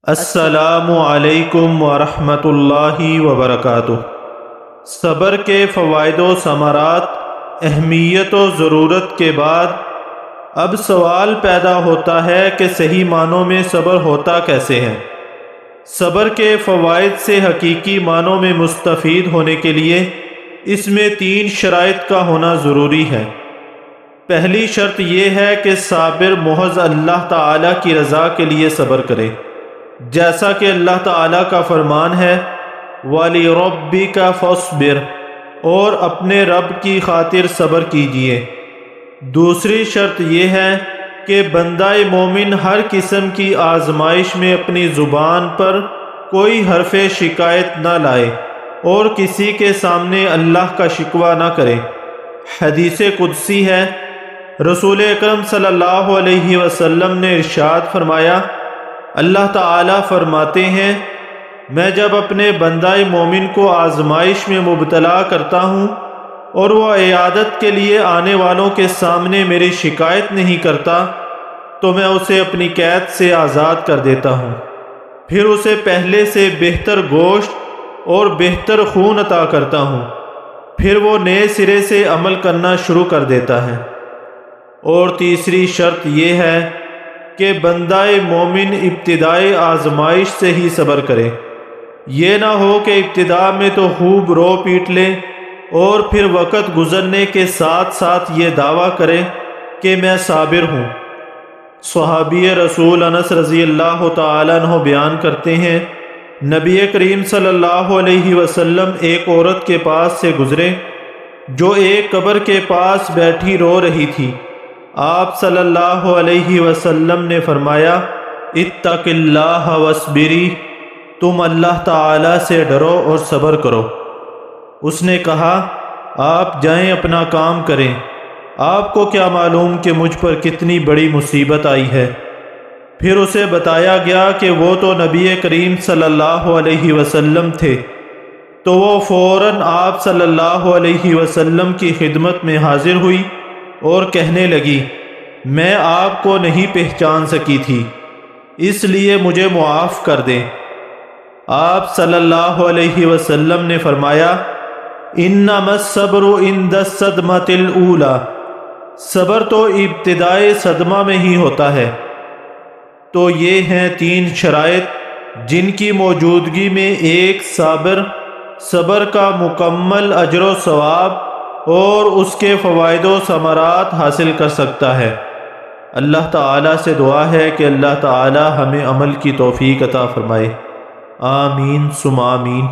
السلام علیکم ورحمۃ اللہ وبرکاتہ۔ صبر کے فوائد و ثمرات، اہمیت و ضرورت کے بعد اب سوال پیدا ہوتا ہے کہ صحیح معنوں میں صبر ہوتا کیسے ہے۔ صبر کے فوائد سے حقیقی معنوں میں مستفید ہونے کے لیے اس میں 3 شرائط کا ہونا ضروری ہے۔ پہلی شرط یہ ہے کہ صابر محض اللہ تعالیٰ کی رضا کے لیے صبر کرے، جیسا کہ اللہ تعالیٰ کا فرمان ہے وَلِرَبِّكَ فَاصْبِرْ، اور اپنے رب کی خاطر صبر کیجئے۔ دوسری شرط یہ ہے کہ بندہ مومن ہر قسم کی آزمائش میں اپنی زبان پر کوئی حرف شکایت نہ لائے اور کسی کے سامنے اللہ کا شکوہ نہ کرے۔ حدیث قدسی ہے، رسول اکرم صلی اللہ علیہ وسلم نے ارشاد فرمایا، اللہ تعالیٰ فرماتے ہیں، میں جب اپنے بندہ مومن کو آزمائش میں مبتلا کرتا ہوں اور وہ عیادت کے لیے آنے والوں کے سامنے میری شکایت نہیں کرتا تو میں اسے اپنی قید سے آزاد کر دیتا ہوں، پھر اسے پہلے سے بہتر گوشت اور بہتر خون عطا کرتا ہوں، پھر وہ نئے سرے سے عمل کرنا شروع کر دیتا ہے۔ اور تیسری شرط یہ ہے کہ بندہ مومن ابتدائی آزمائش سے ہی صبر کرے۔ یہ نہ ہو کہ ابتدا میں تو خوب رو پیٹ لے اور پھر وقت گزرنے کے ساتھ ساتھ یہ دعویٰ کرے کہ میں صابر ہوں۔ صحابی رسول انس رضی اللہ تعالیٰ عنہ بیان کرتے ہیں، نبی کریم صلی اللہ علیہ وسلم ایک عورت کے پاس سے گزرے جو ایک قبر کے پاس بیٹھی رو رہی تھی۔ آپ صلی اللہ علیہ وسلم نے فرمایا، اتق اللہ واصبری، تم اللہ تعالی سے ڈرو اور صبر کرو۔ اس نے کہا، آپ جائیں اپنا کام کریں، آپ کو کیا معلوم کہ مجھ پر کتنی بڑی مصیبت آئی ہے۔ پھر اسے بتایا گیا کہ وہ تو نبی کریم صلی اللہ علیہ وسلم تھے، تو وہ فوراً آپ صلی اللہ علیہ وسلم کی خدمت میں حاضر ہوئی اور کہنے لگی، میں آپ کو نہیں پہچان سکی تھی، اس لیے مجھے معاف کر دیں۔ آپ صلی اللہ علیہ وسلم نے فرمایا، انما الصبر عند الصدمۃ الاولی، صبر تو ابتدائی صدمہ میں ہی ہوتا ہے۔ تو یہ ہیں 3 شرائط جن کی موجودگی میں ایک صابر صبر کا مکمل اجر و ثواب اور اس کے فوائد و ثمرات حاصل کر سکتا ہے۔ اللہ تعالیٰ سے دعا ہے کہ اللہ تعالیٰ ہمیں عمل کی توفیق عطا فرمائے۔ آمین ثم آمین۔